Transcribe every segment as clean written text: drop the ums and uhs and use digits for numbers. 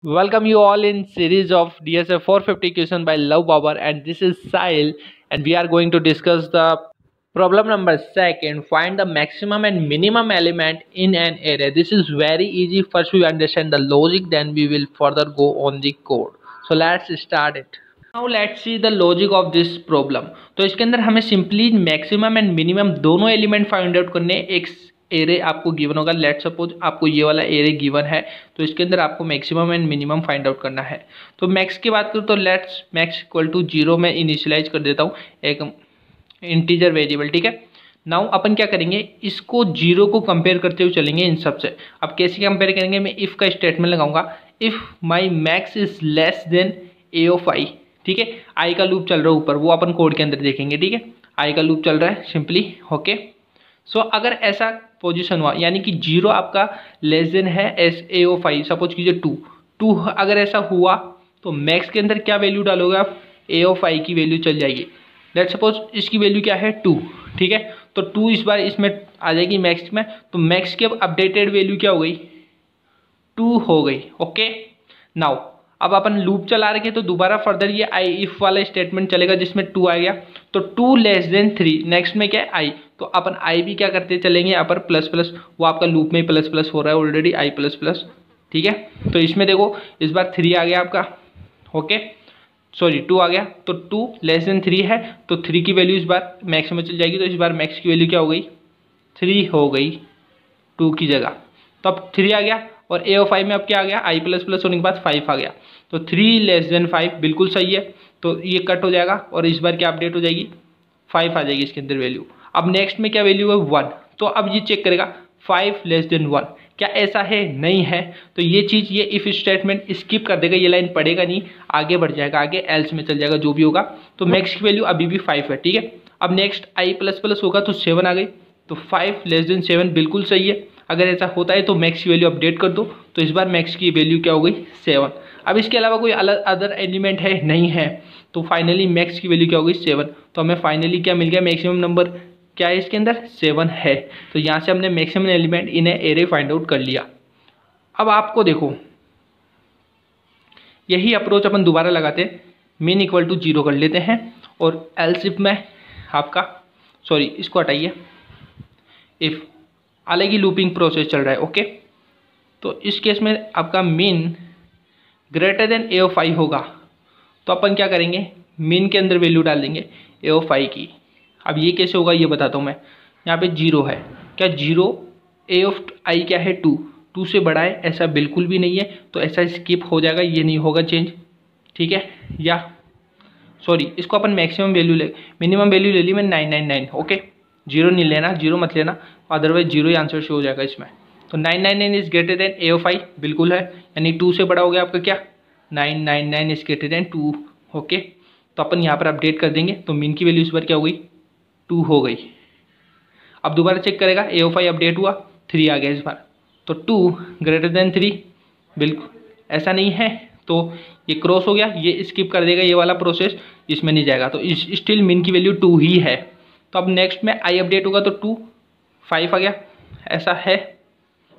Welcome you all in series of DSA 450 question by Love Babar, and this is Sahil, and we are going to discuss the problem number second. Find the maximum and minimum element in an array. This is very easy. First we understand the logic, then we will further go on the code. So let's start it. Now let's see the logic of this problem. तो इसके अंदर हमें simply maximum and minimum दोनों element find out करने। एक array आपको given होगा, let suppose आपको ये वाला एरे गिवन है, तो इसके अंदर आपको maximum and minimum find out करना है। तो मैक्स की बात करूँ तो लेट्स मैक्स इक्वल टू 0 में इनिशियलाइज कर देता हूँ एक इंटीजर वेरिएबल, ठीक है। नाउ अपन क्या करेंगे, इसको 0 को कंपेयर करते हुए चलेंगे इन सब से। अब कैसे कंपेयर करेंगे, मैं इफ़ का स्टेटमेंट लगाऊंगा, if my max is less than A of I, ठीक है। आई का लूप चल रहा है ऊपर, वो अपन कोड के अंदर देखेंगे, ठीक है। आई का लूप चल रहा है सिंपली, ओके। सो अगर ऐसा पोजीशन हुआ, यानी कि 0 आपका लेस देन है S A of I, suppose कीजिए 2 अगर ऐसा हुआ तो मैक्स के अंदर क्या वैल्यू डालोगे आप, ए ऑफ आई की वैल्यू चल जाएगी। लेट्स सपोज इसकी वैल्यू क्या है 2, ठीक है। तो 2 इस बार इसमें आ जाएगी मैक्स में, तो मैक्स की अब अपडेटेड वैल्यू क्या हो गई, 2 हो गई, ओके। नाउ अब अपन लूप चला रखे तो दोबारा फर्दर ये आई इफ वाला स्टेटमेंट चलेगा जिसमें 2 आ गया, तो 2 लेस देन 3, नेक्स्ट में क्या है आई, तो अपन आई भी क्या करते चलेंगे यहाँ पर प्लस प्लस, वो आपका लूप में प्लस प्लस हो रहा है ऑलरेडी, आई प्लस प्लस, ठीक है। तो इसमें देखो इस बार 3 आ गया आपका, ओके सॉरी 2 आ गया, तो 2 लेस देन 3 है, तो 3 की वैल्यू इस बार मैक्स में चल जाएगी, तो इस बार मैक्स की वैल्यू क्या हो गई, 3 हो गई 2 की जगह। तो अब 3 आ गया, और ए ऑफ आई में अब क्या आ गया, आई प्लस प्लस होने के बाद 5 आ गया, तो 3 लेस देन 5 बिल्कुल सही है, तो ये कट हो जाएगा और इस बार क्या अपडेट हो जाएगी, 5 आ जाएगी इसके अंदर वैल्यू। अब नेक्स्ट में क्या वैल्यू है 1, तो अब ये चेक करेगा 5 लेस देन 1, क्या ऐसा है, नहीं है, तो ये चीज़ ये इफ स्टेटमेंट स्किप कर देगा, ये लाइन पढ़ेगा नहीं, आगे बढ़ जाएगा, आगे एल्स में चल जाएगा जो भी होगा। तो मैक्स की वैल्यू अभी भी 5 है, ठीक है। अब नेक्स्ट आई प्लस प्लस होगा तो 7 आ गई, तो 5 लेस देन 7 बिल्कुल सही है। अगर ऐसा होता है तो मैक्स की वैल्यू अपडेट कर दो, तो इस बार मैक्स की वैल्यू क्या हो गई 7। अब इसके अलावा कोई अलग अदर एलिमेंट है, नहीं है, तो फाइनली मैक्स की वैल्यू क्या हो गई 7। तो हमें फाइनली क्या मिल गया, मैक्सिमम नंबर क्या है इसके अंदर 7 है। तो यहाँ से हमने maximum element in array find out कर लिया। अब आपको देखो यही अप्रोच अपन दोबारा लगाते हैं, मीन इक्वल टू 0 कर लेते हैं, और एल्स इफ में आपका सॉरी इसको हटाइए, इफ अलग ही लूपिंग प्रोसेस चल रहा है, ओके। तो इस केस में आपका mean greater than A of I होगा, तो अपन क्या करेंगे, मीन के अंदर वैल्यू डाल देंगे ए ऑफ आई की। अब ये कैसे होगा ये बताता हूँ मैं, यहाँ पे 0 है, क्या 0 ए ऑफ आई क्या है 2 से बड़ा है, ऐसा बिल्कुल भी नहीं है, तो ऐसा स्किप हो जाएगा, ये नहीं होगा चेंज, ठीक है। या सॉरी इसको अपन मैक्सिमम वैल्यू ले, मिनिमम वैल्यू ले ली मैं 999, ओके। 0 नहीं लेना, 0 मत लेना, अदरवाइज 0 ही आंसर शो हो जाएगा इसमें। तो 999 is greater than A of I, बिल्कुल है, यानी 2 से बड़ा हो गया आपका क्या, 999 इज ग्रेटर देन 2, ओके। तो अपन यहाँ पर अपडेट कर देंगे, तो मीन की वैल्यू इस बार क्या हो गई 2 हो गई। अब दोबारा चेक करेगा, ए ऑफ आई अपडेट हुआ 3 आ गया इस बार, तो 2 ग्रेटर देन 3 बिल्कुल ऐसा नहीं है, तो ये क्रॉस हो गया, ये स्किप कर देगा ये वाला प्रोसेस, इसमें नहीं जाएगा, तो स्टिल मीन की वैल्यू 2 ही है। तो अब नेक्स्ट में आई अपडेट होगा तो 2 5 आ गया, ऐसा है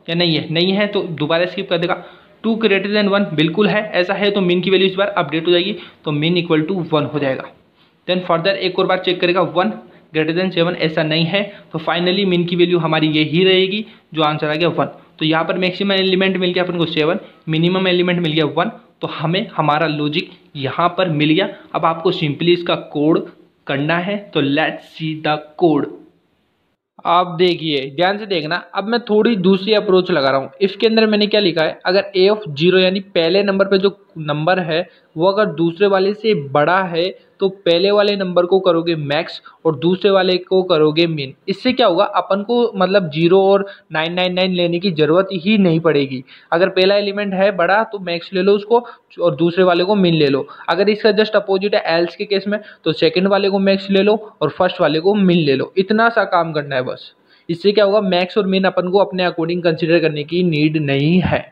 या नहीं है, नहीं है, तो दोबारा स्किप कर देगा, 2 ग्रेटर देन 1 बिल्कुल है, ऐसा है, तो मीन की वैल्यू इस बार अपडेट हो जाएगी, तो मीन इक्वल टू 1 हो जाएगा। देन फर्दर एक और बार चेक करेगा 1 ग्रेटर देन 7, ऐसा नहीं है, तो फाइनली मीन की वैल्यू हमारी यही रहेगी, जो आंसर आ गया 1। तो यहाँ पर मैक्सिमम एलिमेंट मिल गया अपन को 7, मिनिमम एलिमेंट मिल गया 1, तो हमें हमारा लॉजिक यहाँ पर मिल गया। अब आपको सिंपली इसका कोड करना है, तो लेट्स सी द कोड। आप देखिए ध्यान से देखना, अब मैं थोड़ी दूसरी अप्रोच लगा रहा हूँ। इसके अंदर मैंने क्या लिखा है, अगर ए ऑफ 0 यानी पहले नंबर पे जो नंबर है वो अगर दूसरे वाले से बड़ा है, तो पहले वाले नंबर को करोगे मैक्स और दूसरे वाले को करोगे मिन। इससे क्या होगा, अपन को मतलब 0 और 999 लेने की जरूरत ही नहीं पड़ेगी। अगर पहला एलिमेंट है बड़ा तो मैक्स ले लो उसको, और दूसरे वाले को मिन ले लो। अगर इसका जस्ट अपोजिट है एल्स के केस में, तो सेकंड वाले को मैक्स ले लो और फर्स्ट वाले को मिन ले लो, इतना सा काम करना है बस। इससे क्या होगा, मैक्स और मिन अपन को अपने अकॉर्डिंग कंसिडर करने की नीड नहीं है।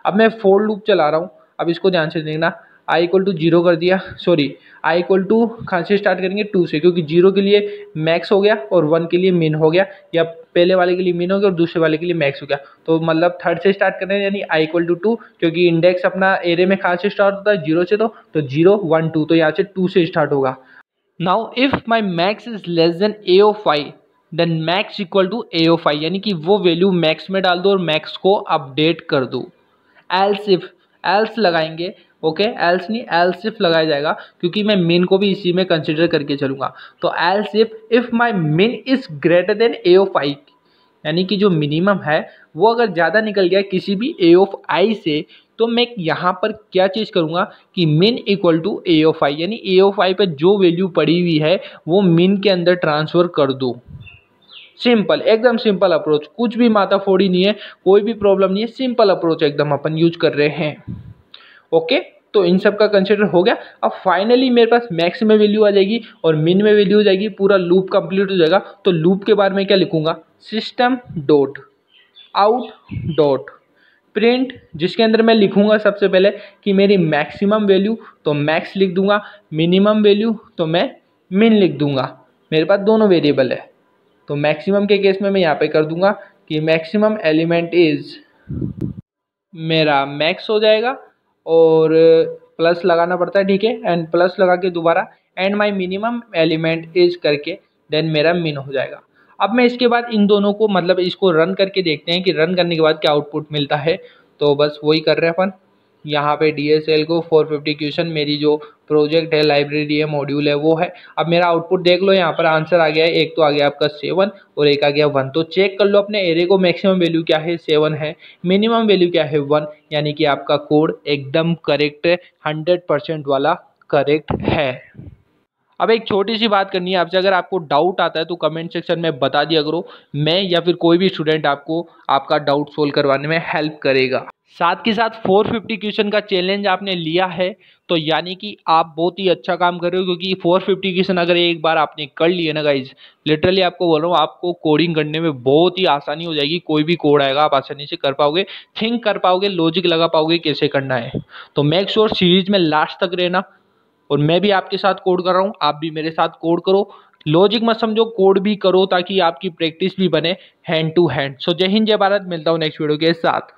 अब मैं फॉर लूप चला रहा हूँ, अब इसको ध्यान से देखना, आई इक्वल टू 0 कर दिया, सॉरी आई इक्वल टू कहाँ से स्टार्ट करेंगे 2 से, क्योंकि 0 के लिए मैक्स हो गया और 1 के लिए मिन हो गया, या पहले वाले के लिए मिन हो गया और दूसरे वाले के लिए मैक्स हो गया। तो मतलब थर्ड से स्टार्ट करना है, यानी आई इक्वल टू 2, क्योंकि इंडेक्स अपना एरे में कहाँ से स्टार्ट होता है 0 से, तो 0 1 2, तो यहाँ से 2 से स्टार्ट होगा। Now if my max is less than A of I then max equal to A of I, यानी कि वो वैल्यू मैक्स में डाल दो और मैक्स को अपडेट कर दो। एल्स इफ, एल्स लगाएंगे, ओके एल्स नहीं एल्स इफ लगाया जाएगा, क्योंकि मैं मिन को भी इसी में कंसिडर करके चलूंगा। तो else if my min is greater than A of I, यानी कि जो मिनिमम है वो अगर ज़्यादा निकल गया किसी भी ए ऑफ आई से, तो मैं यहाँ पर क्या चीज़ करूँगा कि मिन equal to A of I, यानी ए ऑफ आई पर जो वैल्यू पड़ी हुई है वो मिन के अंदर ट्रांसफ़र कर दो। सिंपल, एकदम सिंपल अप्रोच, कुछ भी माथाफोड़ी नहीं है, कोई भी प्रॉब्लम नहीं है, सिंपल अप्रोच एकदम अपन यूज कर रहे हैं। ओके, तो इन सब का कंसिडर हो गया। अब फाइनली मेरे पास मैक्स में वैल्यू आ जाएगी और मिन में वैल्यू हो जाएगी, पूरा लूप कंप्लीट हो जाएगा। तो लूप के बारे में क्या लिखूंगा, system dot out dot print, जिसके अंदर मैं लिखूंगा सबसे पहले कि मेरी मैक्सिमम वैल्यू, तो मैक्स लिख दूंगा, मिनिमम वैल्यू तो मैं मिन लिख दूंगा। मेरे पास दोनों वेरिएबल है, तो मैक्सिमम के केस में मैं यहाँ पे कर दूंगा कि मैक्सिमम एलिमेंट इज, मेरा मैक्स हो जाएगा और प्लस लगाना पड़ता है, ठीक है, एंड प्लस लगा के दोबारा and my minimum element is करके देन मेरा मिन हो जाएगा। अब मैं इसके बाद इन दोनों को मतलब इसको रन करके देखते हैं कि रन करने के बाद क्या आउटपुट मिलता है। तो बस वही कर रहे हैं अपन, यहाँ पे DSL को 450 क्वेश्चन मेरी जो प्रोजेक्ट है, लाइब्रेरी है, मॉड्यूल है, वो है। अब मेरा आउटपुट देख लो, यहाँ पर आंसर आ गया है, एक तो आ गया आपका 7 और एक आ गया 1। तो चेक कर लो अपने एरे को, मैक्सिमम वैल्यू क्या है 7 है, मिनिमम वैल्यू क्या है 1, यानी कि आपका कोड एकदम करेक्ट है, 100% वाला करेक्ट है। अब एक छोटी सी बात करनी है आपसे, अगर आपको डाउट आता है तो कमेंट सेक्शन में बता दिया करो, मैं या फिर कोई भी स्टूडेंट आपको आपका डाउट सोल्व करवाने में हेल्प करेगा। साथ के साथ 450 क्वेश्चन का चैलेंज आपने लिया है, तो यानी कि आप बहुत ही अच्छा काम कर रहे हो, क्योंकि 450 क्वेश्चन अगर एक बार आपने कर लिए ना गाइज, लिटरली आपको बोल रहा हूँ, आपको कोडिंग करने में बहुत ही आसानी हो जाएगी। कोई भी कोड आएगा आप आसानी से कर पाओगे, थिंक कर पाओगे, लॉजिक लगा पाओगे कैसे करना है। तो मेक श्योर सीरीज में लास्ट तक रहना, और मैं भी आपके साथ कोड कर रहा हूँ, आप भी मेरे साथ कोड करो, लॉजिक मत समझो, कोड भी करो, ताकि आपकी प्रैक्टिस भी बने हैंड टू हैंड। सो जय हिंद, जय भारत, मिलता हूँ नेक्स्ट वीडियो के साथ।